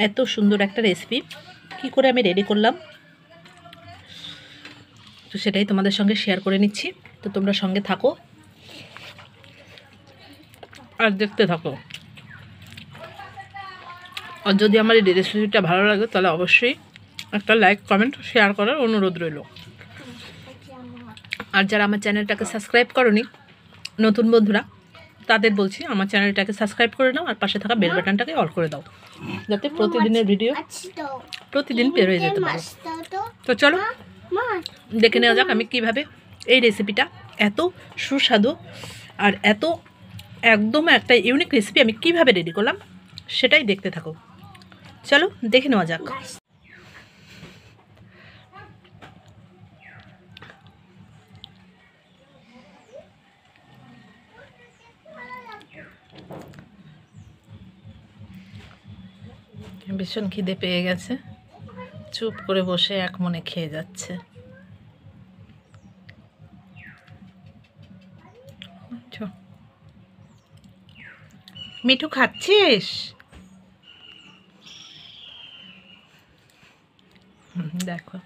এত সুন্দর একটা রেসিপি কি করে আমি রেডি করলাম, তো সেটাই তোমাদের সঙ্গে শেয়ার করে নিচ্ছি। তো তোমরা সঙ্গে থাকো আর দেখতে থাকো। আর যদি আমার এই রেসিপিটা ভালো লাগে তাহলে অবশ্যই একটা লাইক, কমেন্ট, শেয়ার করার অনুরোধ রইল। আর যারা আমার চ্যানেলটাকে সাবস্ক্রাইব করনি, নতুন বন্ধুরা, তাদের বলছি আমার চ্যানেলটাকে সাবস্ক্রাইব করে নাও আর পাশে থাকা বেল বাটনটাকে অল করে দাও, যাতে প্রতিদিনের ভিডিও প্রতিদিন বের হয়ে যেতে পারে। তো চলো দেখে নেওয়া যাক আমি কিভাবে এই রেসিপিটা, এত সুস্বাদু আর এত একদম একটা ইউনিক রেসিপি আমি কিভাবে রেডি করলাম সেটাই দেখতে থাকো। চলো দেখে নেওয়া যাক। ভীষণ খিদে পেয়ে গেছে, চুপ করে বসে এক মনে খেয়ে যাচ্ছে। মিঠু খাচ্ছিস? দেখো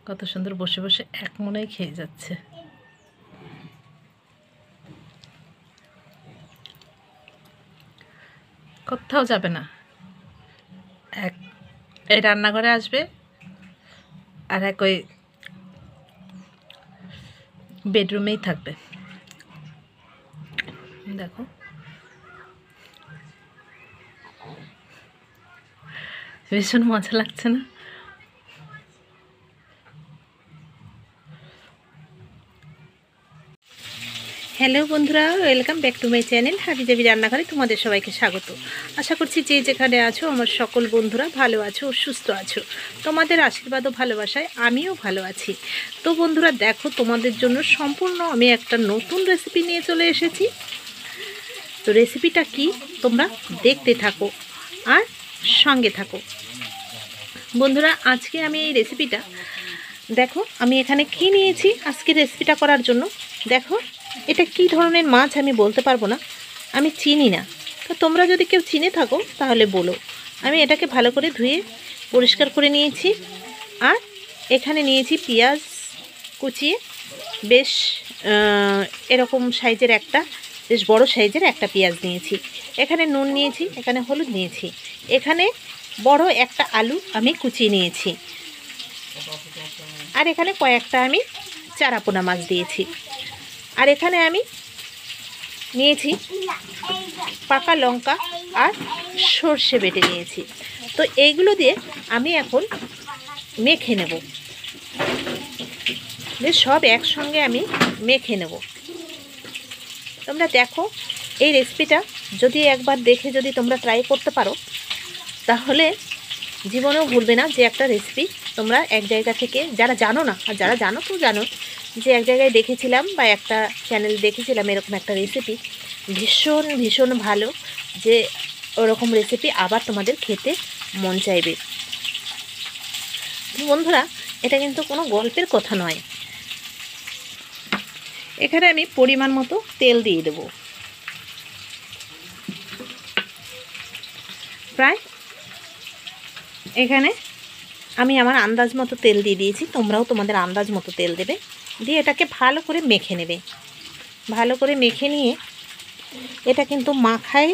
কত সুন্দর বসে বসে এক মনেই খেয়ে যাচ্ছে। কোথাও যাবে না, এক এই রান্নাঘরে আসবে আর এক ওই বেডরুমেই থাকবে। দেখো ভীষণ মজা লাগছে না? হ্যালো বন্ধুরা, welcome back to my channel হাবিজাবি রান্নাঘরে তোমাদের সবাইকে স্বাগত। আশা করছি যে যেখানে আছো আমার সকল বন্ধুরা ভালো আছো ও সুস্থ আছো। তোমাদের আশীর্বাদ ও ভালোবাসায় আমিও ভালো আছি। তো বন্ধুরা দেখো, তোমাদের জন্য সম্পূর্ণ আমি একটা নতুন রেসিপি নিয়ে চলে এসেছি। তো রেসিপিটা কি তোমরা দেখতে থাকো আর সঙ্গে থাকো। বন্ধুরা আজকে আমি এই রেসিপিটা দেখো, আমি এখানে কি নিয়েছি আজকে রেসিপিটা করার জন্য। দেখো এটা কি ধরনের মাছ আমি বলতে পারবো না, আমি চিনি না। তো তোমরা যদি কেউ চিনে থাকো তাহলে বলো। আমি এটাকে ভালো করে ধুয়ে পরিষ্কার করে নিয়েছি। আর এখানে নিয়েছি পেঁয়াজ কুচিয়ে, বেশ এরকম সাইজের একটা, বেশ বড় সাইজের একটা পেঁয়াজ নিয়েছি। এখানে নুন নিয়েছি, এখানে হলুদ নিয়েছি, এখানে বড় একটা আলু আমি কুচিয়ে নিয়েছি, আর এখানে কয়েকটা আমি চারাপোনা মাছ দিয়েছি। আর এখানে আমি নিয়েছি পাকা লঙ্কা আর সর্ষে বেটে নিয়েছি। তো এইগুলো দিয়ে আমি এখন মেখে নেব, সব একসঙ্গে আমি মেখে নেব। তোমরা দেখো এই রেসিপিটা যদি একবার দেখে যদি তোমরা ট্রাই করতে পারো তাহলে জীবনেও ভুলবে না যে একটা রেসিপি তোমরা এক জায়গা থেকে, যারা জানো না আর যারা জানো তো জানো, যে এক জায়গায় দেখেছিলাম বা একটা চ্যানেল দেখেছিলাম এরকম একটা রেসিপি, ভীষণ ভীষণ ভালো, যে ওরকম রেসিপি আবার তোমাদের খেতে মন চাইবে। বন্ধুরা এটা কিন্তু কোনো গল্পের কথা নয়। এখানে আমি পরিমাণ মতো তেল দিয়ে দেব, প্রায় এখানে আমি আমার আন্দাজ মতো তেল দিয়ে দিয়েছি, তোমরাও তোমাদের আন্দাজ মতো তেল দেবে। দিয়ে এটাকে ভালো করে মেখে নেবে। ভালো করে মেখে নিয়ে এটা কিন্তু মাখায়,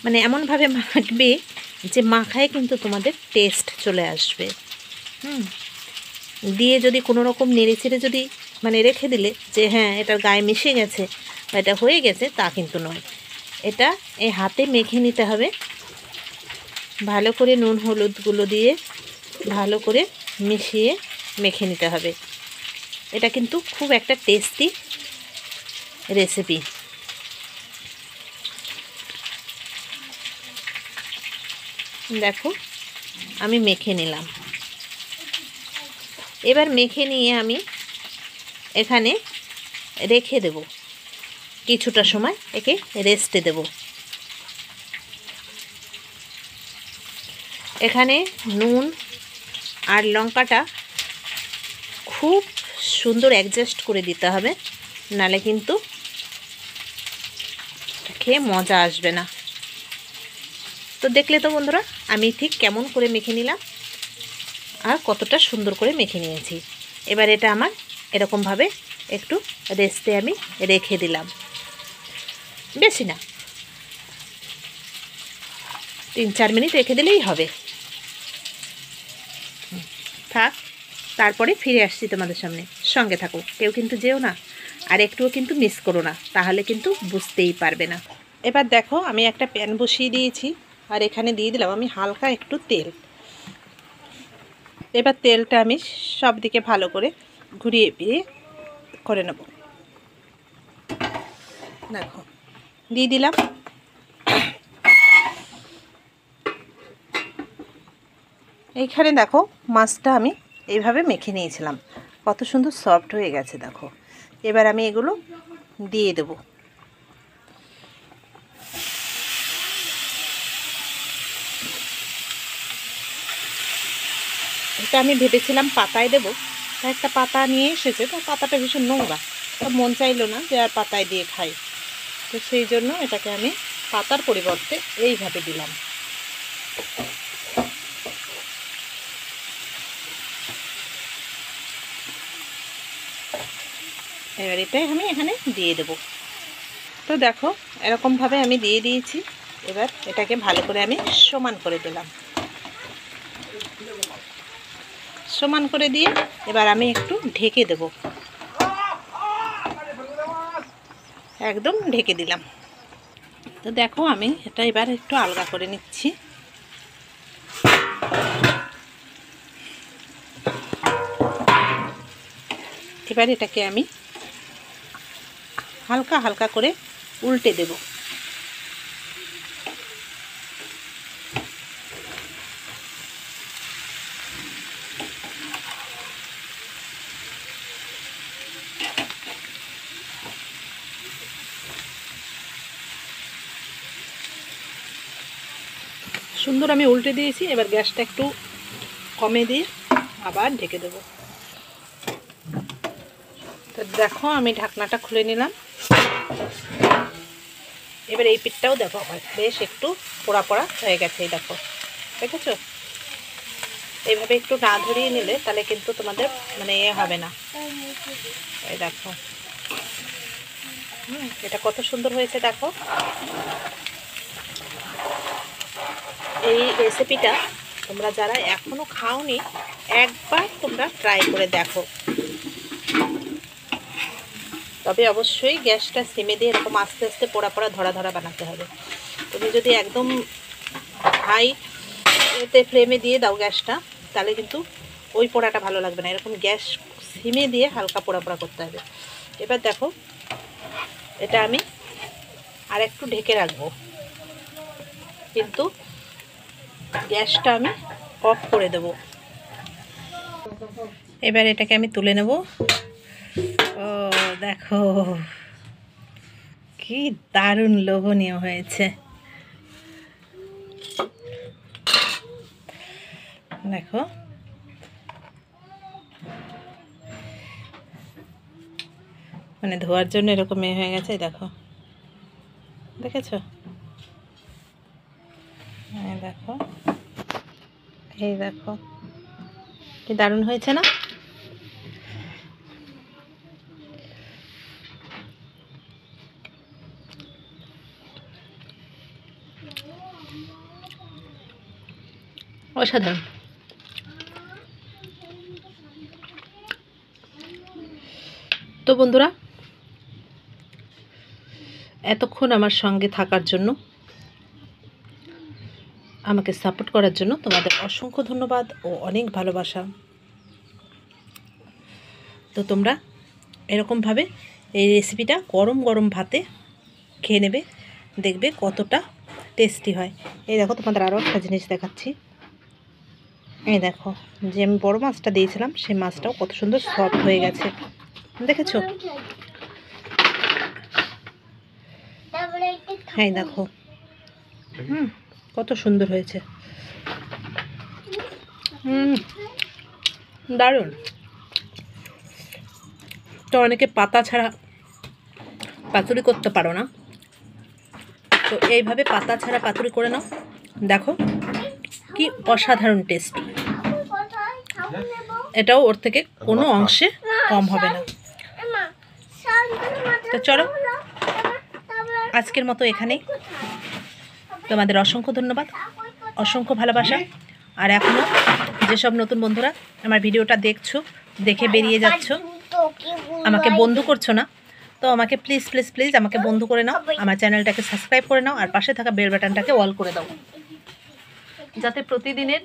মানে এমনভাবে মাখবে যে মাখায় কিন্তু তোমাদের টেস্ট চলে আসবে। দিয়ে যদি কোনো রকম নেড়ে চেড়ে যদি মানে রেখে দিলে যে হ্যাঁ এটার গায়ে মিশে গেছে বা এটা হয়ে গেছে, তা কিন্তু নয়। এটা এই হাতে মেখে নিতে হবে ভালো করে, নুন হলুদগুলো দিয়ে ভালো করে মিশিয়ে মেখে নিতে হবে। এটা কিন্তু খুব একটা টেস্টি রেসিপি। দেখো আমি মেখে নিলাম। এবার মেখে নিয়ে আমি এখানে রেখে দেব, কিছুটা সময় একে রেস্টে দেব। এখানে নুন আর লঙ্কাটা খুব সুন্দর অ্যাডজাস্ট করে দিতে হবে, নালে কিন্তু খেয়ে মজা আসবে না। তো দেখলে তো বন্ধুরা আমি ঠিক কেমন করে মেখে নিলাম আর কতটা সুন্দর করে মেখে নিয়েছি। এবার এটা আমার এরকমভাবে একটু রেস্টে আমি রেখে দিলাম, বেশি না 3-4 মিনিট রেখে দিলেই হবে। থাক, তারপরে ফিরে আসছি তোমাদের সামনে, সঙ্গে থাকো, কেউ কিন্তু যেও না আর একটুও কিন্তু মিস করো না, তাহলে কিন্তু বুঝতেই পারবে না। এবার দেখো আমি একটা প্যান বসিয়ে দিয়েছি আর এখানে দিয়ে দিলাম আমি হালকা একটু তেল। এবার তেলটা আমি সব দিকে ভালো করে ঘুরিয়ে ফিরিয়ে করে নেব। দেখো দিয়ে দিলাম। এইখানে দেখো মাছটা আমি এইভাবে মেখে নিয়েছিলাম, কত সুন্দর সফট হয়ে গেছে দেখো। এবার আমি এগুলো দিয়ে দেব। এটা আমি ভেবেছিলাম পাতায় দেবো, তা একটা পাতা নিয়ে এসেছে, তো পাতাটা ভীষণ নোংরা, তো মন চাইলো না যে আর পাতায় দিয়ে খাই, তো সেই জন্য এটাকে আমি পাতার পরিবর্তে এইভাবে দিলাম। এবার এটাই আমি এখানে দিয়ে দেব। তো দেখো এরকমভাবে আমি দিয়ে দিয়েছি। এবার এটাকে ভালো করে আমি সমান করে দিলাম। সমান করে দিয়ে এবার আমি একটু ঢেকে দেব, একদম ঢেকে দিলাম। তো দেখো আমি এটা এবার একটু আলগা করে নিচ্ছি। এবার এটাকে আমি হালকা হালকা করে উল্টে দেব। সুন্দর আমি উল্টে দিয়েছি। এবার গ্যাসটা একটু কমে দিয়ে আবার ঢেকে দেব। তো দেখো আমি ঢাকনাটা খুলে নিলাম। এবার এই পিঠটাও দেখো বেশ একটু পোড়া পোড়া হয়ে গেছে, এই দেখো, দেখেছো? এইভাবে একটু না ধরিয়ে নিলে তাহলে কিন্তু তোমাদের মানে এ হবে না। এই দেখো এটা কত সুন্দর হয়েছে দেখো। এই রেসিপিটা তোমরা যারা এখনো খাওনি একবার তোমরা ট্রাই করে দেখো। তবে অবশ্যই গ্যাসটা সিমে দিয়ে এরকম আস্তে আস্তে পোড়া পোড়া ধরা ধরা বানাতে হবে। তুমি যদি একদম হাই এতে ফ্লেমে দিয়ে দাও গ্যাসটা, তাহলে কিন্তু ওই পোড়াটা ভালো লাগবে না। এরকম গ্যাস সিমে দিয়ে হালকা পোড়া পোড়া করতে হবে। এবার দেখো এটা আমি আর একটু ঢেকে রাখবো, কিন্তু গ্যাসটা আমি অফ করে দেব। এবার এটাকে আমি তুলে নেব। ও দেখো কি দারুণ লোভনীয় হয়েছে দেখো। মানে ধোয়ার জন্য এরকম এ হয়ে গেছে দেখো, দেখেছো? হ্যাঁ দেখো, এই দেখো কি দারুণ হয়েছে না? অসাধারণ। তো বন্ধুরা এতক্ষণ আমার সঙ্গে থাকার জন্য, আমাকে সাপোর্ট করার জন্য তোমাদের অসংখ্য ধন্যবাদ ও অনেক ভালোবাসা। তো তোমরা এরকমভাবে এই রেসিপিটা গরম গরম ভাতে খেয়ে নেবে, দেখবে কতটা টেস্টি হয়। এই দেখো তোমাদের আরও একটা জিনিস দেখাচ্ছি। এই দেখো যে আমি বড় মাছটা দিয়েছিলাম সেই মাছটাও কত সুন্দর সফট হয়ে গেছে, দেখেছো? হ্যাঁ দেখো কত সুন্দর হয়েছে। দারুণ। তো অনেকে পাতা ছাড়া পাতুরি করতে পারো না, তো এইভাবে পাতা ছাড়া পাতুরি করে নাও, দেখো কি অসাধারণ টেস্টি। এটাও ওর থেকে কোনো অংশে কম হবে না। তো চলো আজকের মতো এখানেই। তোমাদের অসংখ্য ধন্যবাদ, অসংখ্য ভালোবাসা। আর এখনও যেসব নতুন বন্ধুরা আমার ভিডিওটা দেখছো, দেখে বেরিয়ে যাচ্ছ, আমাকে বন্ধু করছো না, তো আমাকে প্লিজ প্লিজ প্লিজ আমাকে বন্ধু করে নাও, আমার চ্যানেলটাকে সাবস্ক্রাইব করে নাও, আর পাশে থাকা বেল বাটনটাকে অল করে দাও, যাতে প্রতিদিনের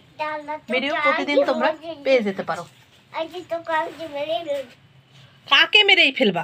ভিডিও প্রতিদিন তোমরা পেয়ে যেতে পারো। কাকে মেরেই ফেলবা?